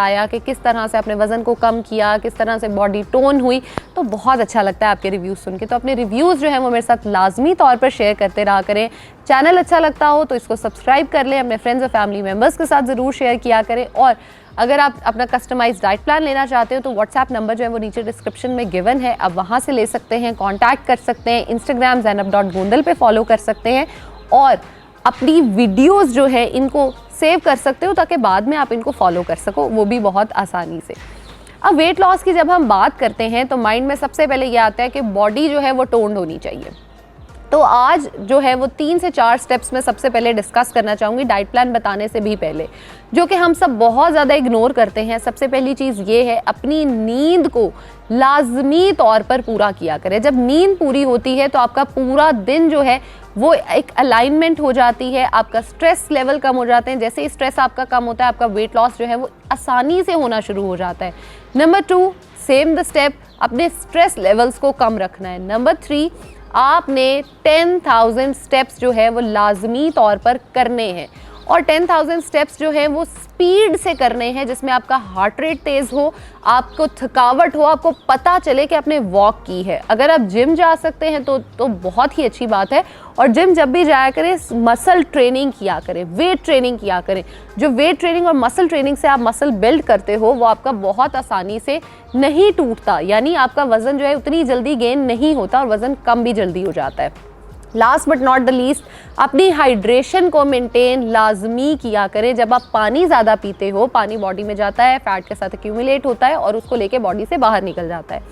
आया कि किस तरह से अपने वज़न को कम किया, किस तरह से बॉडी टोन हुई, तो बहुत अच्छा लगता है आपके रिव्यूज़ सुन के। तो अपने रिव्यूज़ जो हैं वो मेरे साथ लाजमी तौर पर शेयर करते रहा करें। चैनल अच्छा लगता हो तो इसको सब्सक्राइब कर लें, अपने फ्रेंड्स और फैमिली मेम्बर्स के साथ ज़रूर शेयर किया करें। और अगर आप अपना कस्टमाइज्ड डाइट प्लान लेना चाहते हो तो व्हाट्सएप नंबर जो है वो नीचे डिस्क्रिप्शन में गिवन है, आप वहाँ से ले सकते हैं, कॉन्टैक्ट कर सकते हैं। इंस्टाग्राम zainab.gondal पे फॉलो कर सकते हैं और अपनी वीडियोज़ जो है इनको सेव कर सकते हो ताकि बाद में आप इनको फॉलो कर सको, वो भी बहुत आसानी से। अब वेट लॉस की जब हम बात करते हैं तो माइंड में सबसे पहले ये आता है कि बॉडी जो है वो टोन्ड होनी चाहिए। तो आज जो है वो 3 से 4 स्टेप्स में सबसे पहले डिस्कस करना चाहूँगी डाइट प्लान बताने से भी पहले, जो कि हम सब बहुत ज़्यादा इग्नोर करते हैं। सबसे पहली चीज़ ये है, अपनी नींद को लाजमी तौर पर पूरा किया करें। जब नींद पूरी होती है तो आपका पूरा दिन जो है वो एक अलाइनमेंट हो जाती है, आपका स्ट्रेस लेवल कम हो जाते हैं। जैसे ही स्ट्रेस आपका कम होता है, आपका वेट लॉस जो है वो आसानी से होना शुरू हो जाता है। नंबर 2, सेम द स्टेप, अपने स्ट्रेस लेवल्स को कम रखना है। नंबर 3, आपने 10,000 स्टेप्स जो है वो लाजमी तौर पर करने हैं और 10,000 स्टेप्स जो है वो स्पीड से करने हैं, जिसमें आपका हार्ट रेट तेज़ हो, आपको थकावट हो, आपको पता चले कि आपने वॉक की है। अगर आप जिम जा सकते हैं तो बहुत ही अच्छी बात है। और जिम जब भी जाया करें, मसल ट्रेनिंग किया करें, वेट ट्रेनिंग किया करें। जो वेट ट्रेनिंग और मसल ट्रेनिंग से आप मसल बिल्ड करते हो वो आपका बहुत आसानी से नहीं टूटता, यानी आपका वज़न जो है उतनी जल्दी गेन नहीं होता और वज़न कम भी जल्दी हो जाता है। Last but not the least, अपनी हाइड्रेशन को मेंटेन लाजमी किया करें। जब आप पानी ज़्यादा पीते हो, पानी बॉडी में जाता है, फैट के साथ एक्यूमुलेट होता है और उसको लेके बॉडी से बाहर निकल जाता है।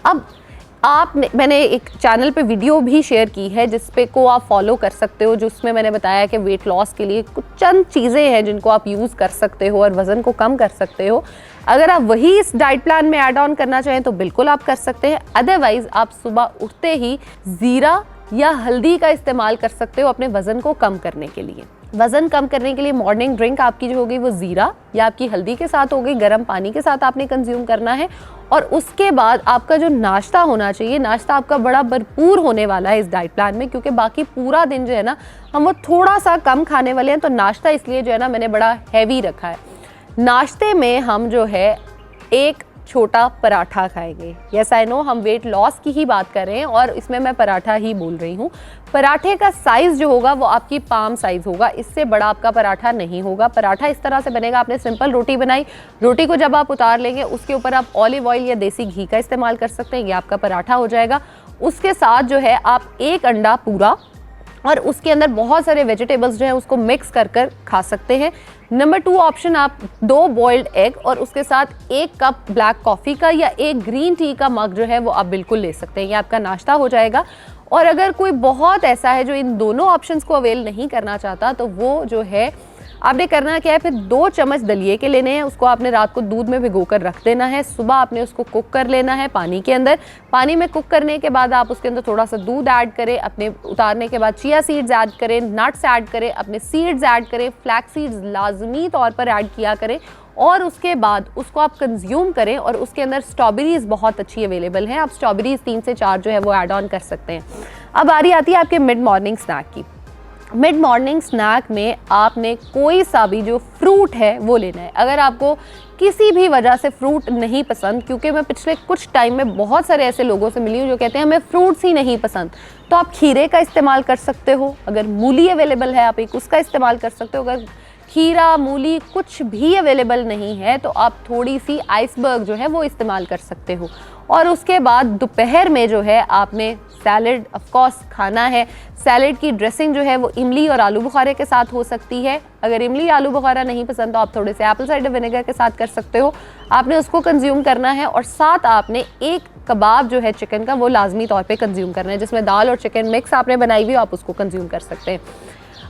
अब मैंने एक चैनल पे वीडियो भी शेयर की है जिस पे को आप फॉलो कर सकते हो, जिसमें मैंने बताया कि वेट लॉस के लिए कुछ चंद चीज़ें हैं जिनको आप यूज़ कर सकते हो और वज़न को कम कर सकते हो। अगर आप वही इस डाइट प्लान में ऐड ऑन करना चाहें तो बिल्कुल आप कर सकते हैं। अदरवाइज़ आप सुबह उठते ही ज़ीरा या हल्दी का इस्तेमाल कर सकते हो अपने वज़न को कम करने के लिए। वज़न कम करने के लिए मॉर्निंग ड्रिंक आपकी जो होगी वो ज़ीरा या आपकी हल्दी के साथ होगी, गर्म पानी के साथ आपने कंज्यूम करना है। और उसके बाद आपका जो नाश्ता होना चाहिए, नाश्ता आपका बड़ा भरपूर होने वाला है इस डाइट प्लान में, क्योंकि बाकी पूरा दिन जो है ना हम वो थोड़ा सा कम खाने वाले हैं। तो नाश्ता इसलिए जो है ना मैंने बड़ा हैवी रखा है। नाश्ते में हम जो है एक छोटा पराठा खाएंगे। यस आई नो, हम वेट लॉस की ही बात कर रहे हैं और इसमें मैं पराठा ही बोल रही हूँ। पराठे का साइज़ जो होगा वो आपकी पाम साइज़ होगा, इससे बड़ा आपका पराठा नहीं होगा। पराठा इस तरह से बनेगा, आपने सिंपल रोटी बनाई, रोटी को जब आप उतार लेंगे उसके ऊपर आप ऑलिव ऑयल या देसी घी का इस्तेमाल कर सकते हैं, ये आपका पराठा हो जाएगा। उसके साथ जो है आप एक अंडा पूरा और उसके अंदर बहुत सारे वेजिटेबल्स जो हैं उसको मिक्स कर कर खा सकते हैं। नंबर 2 ऑप्शन, आप 2 बॉइल्ड एग और उसके साथ 1 कप ब्लैक कॉफ़ी का या 1 ग्रीन टी का मग जो है वो आप बिल्कुल ले सकते हैं, ये आपका नाश्ता हो जाएगा। और अगर कोई बहुत ऐसा है जो इन दोनों ऑप्शंस को अवेल नहीं करना चाहता तो वो जो है आपने करना क्या है, फिर 2 चम्मच दलिए के लेने हैं, उसको आपने रात को दूध में भिगोकर रख देना है। सुबह आपने उसको कुक कर लेना है पानी के अंदर। पानी में कुक करने के बाद आप उसके अंदर थोड़ा सा दूध ऐड करें, अपने उतारने के बाद चिया सीड्स ऐड करें, नट्स ऐड करें, अपने सीड्स ऐड करें, फ्लैक्स सीड्स लाजमी तौर पर ऐड किया करें और उसके बाद उसको आप कंज्यूम करें। और उसके अंदर स्ट्रॉबेरीज़ बहुत अच्छी अवेलेबल हैं, आप स्ट्रॉबेरीज़ 3 से 4 जो है वो ऐड ऑन कर सकते हैं। अब बारी आती है आपके मिड मॉर्निंग स्नैक की। मिड मॉर्निंग स्नैक में आपने कोई सा भी जो फ्रूट है वो लेना है। अगर आपको किसी भी वजह से फ्रूट नहीं पसंद, क्योंकि मैं पिछले कुछ टाइम में बहुत सारे ऐसे लोगों से मिली हूँ जो कहते हैं हमें फ्रूट्स ही नहीं पसंद, तो आप खीरे का इस्तेमाल कर सकते हो। अगर मूली अवेलेबल है आप एक उसका इस्तेमाल कर सकते हो। अगर खीरा, मूली कुछ भी अवेलेबल नहीं है तो आप थोड़ी सी आइसबर्ग जो है वो इस्तेमाल कर सकते हो। और उसके बाद दोपहर में जो है आपने सैलड ऑफ कोर्स खाना है। सैलड की ड्रेसिंग जो है वो इमली और आलू बुखारे के साथ हो सकती है। अगर इमली आलू बुखारा नहीं पसंद तो आप थोड़े से एप्पल साइडर विनेगर के साथ कर सकते हो। आपने उसको कंज्यूम करना है और साथ आपने एक कबाब जो है चिकन का वो लाजमी तौर पे कंज्यूम करना है, जिसमें दाल और चिकन मिक्स आपने बनाई हुई, आप उसको कंज्यूम कर सकते हैं।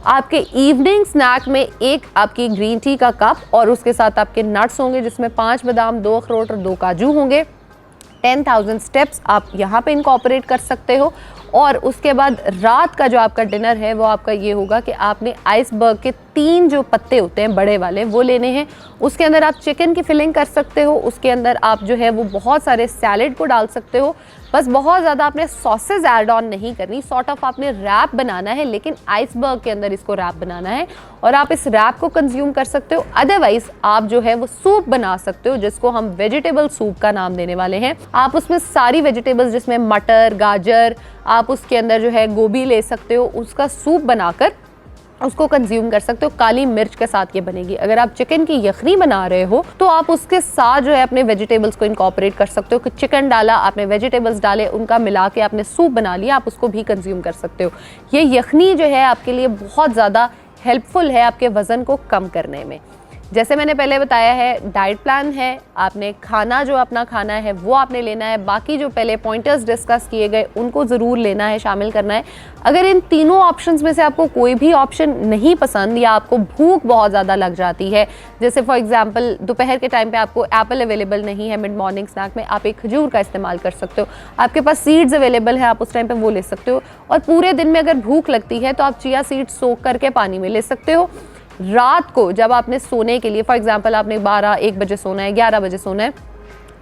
आपके इवनिंग स्नैक में एक आपकी ग्रीन टी का कप और उसके साथ आपके नट्स होंगे, जिसमें 5 बादाम, 2 अखरोट और 2 काजू होंगे। 10,000 स्टेप्स आप यहाँ पे इनकॉर्पोरेट कर सकते हो और उसके बाद रात का जो आपका डिनर है वो आपका ये होगा कि आपने आइसबर्ग के 3 जो पत्ते होते हैं बड़े वाले वो लेने हैं। उसके अंदर आप चिकन की फिलिंग कर सकते हो, उसके अंदर आप जो है वो बहुत सारे सैलेड को डाल सकते हो। बस बहुत ज़्यादा आपने सॉसेज ऐड ऑन नहीं करनी, सॉर्ट ऑफ आपने रैप बनाना है, लेकिन आइसबर्ग के अंदर इसको रैप बनाना है और आप इस रैप को कंज्यूम कर सकते हो। अदरवाइज आप जो है वो सूप बना सकते हो जिसको हम वेजिटेबल सूप का नाम देने वाले हैं। आप उसमें सारी वेजिटेबल्स जिसमें मटर, गाजर, आप उसके अंदर जो है गोभी ले सकते हो, उसका सूप बनाकर उसको कंज्यूम कर सकते हो। काली मिर्च के साथ ये बनेगी। अगर आप चिकन की यखनी बना रहे हो तो आप उसके साथ जो है अपने वेजिटेबल्स को इनकॉर्पोरेट कर सकते हो कि चिकन डाला, आपने वेजिटेबल्स डाले, उनका मिला के आपने सूप बना लिया, आप उसको भी कंज्यूम कर सकते हो। ये यखनी जो है आपके लिए बहुत ज़्यादा हेल्पफुल है आपके वज़न को कम करने में। जैसे मैंने पहले बताया है, डाइट प्लान है, आपने खाना जो अपना खाना है वो आपने लेना है। बाकी जो पहले पॉइंटर्स डिस्कस किए गए उनको ज़रूर लेना है, शामिल करना है। अगर इन तीनों ऑप्शंस में से आपको कोई भी ऑप्शन नहीं पसंद या आपको भूख बहुत ज़्यादा लग जाती है, जैसे फॉर एग्जांपल दोपहर के टाइम पे आपको एप्पल अवेलेबल नहीं है मिड मॉर्निंग स्नैक में, आप एक खजूर का इस्तेमाल कर सकते हो। आपके पास सीड्स अवेलेबल है, आप उस टाइम पर वो ले सकते हो। और पूरे दिन में अगर भूख लगती है तो आप चिया सीड्स सोक करके पानी में ले सकते हो। रात को जब आपने सोने के लिए, फॉर एग्जांपल आपने 12-1 बजे सोना है, 11 बजे सोना है,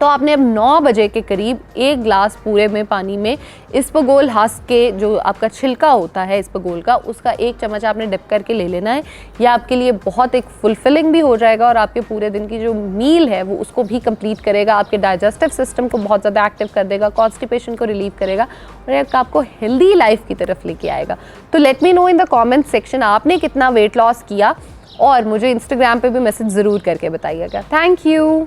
तो आपने अब 9 बजे के करीब 1 ग्लास पूरे में पानी में इसबगोल हस्क के जो आपका छिलका होता है इसबगोल का, उसका 1 चम्मच आपने डिप करके ले लेना है। यह आपके लिए बहुत एक फुलफिलिंग भी हो जाएगा और आपके पूरे दिन की जो मील है वो उसको भी कंप्लीट करेगा, आपके डाइजेस्टिव सिस्टम को बहुत ज़्यादा एक्टिव कर देगा, कॉन्स्टिपेशन को रिलीव करेगा और एक आपको हेल्दी लाइफ की तरफ लेके आएगा। तो let me know in the comment section आपने कितना वेट लॉस किया और मुझे इंस्टाग्राम पे भी मैसेज ज़रूर करके बताइएगा। Thank you.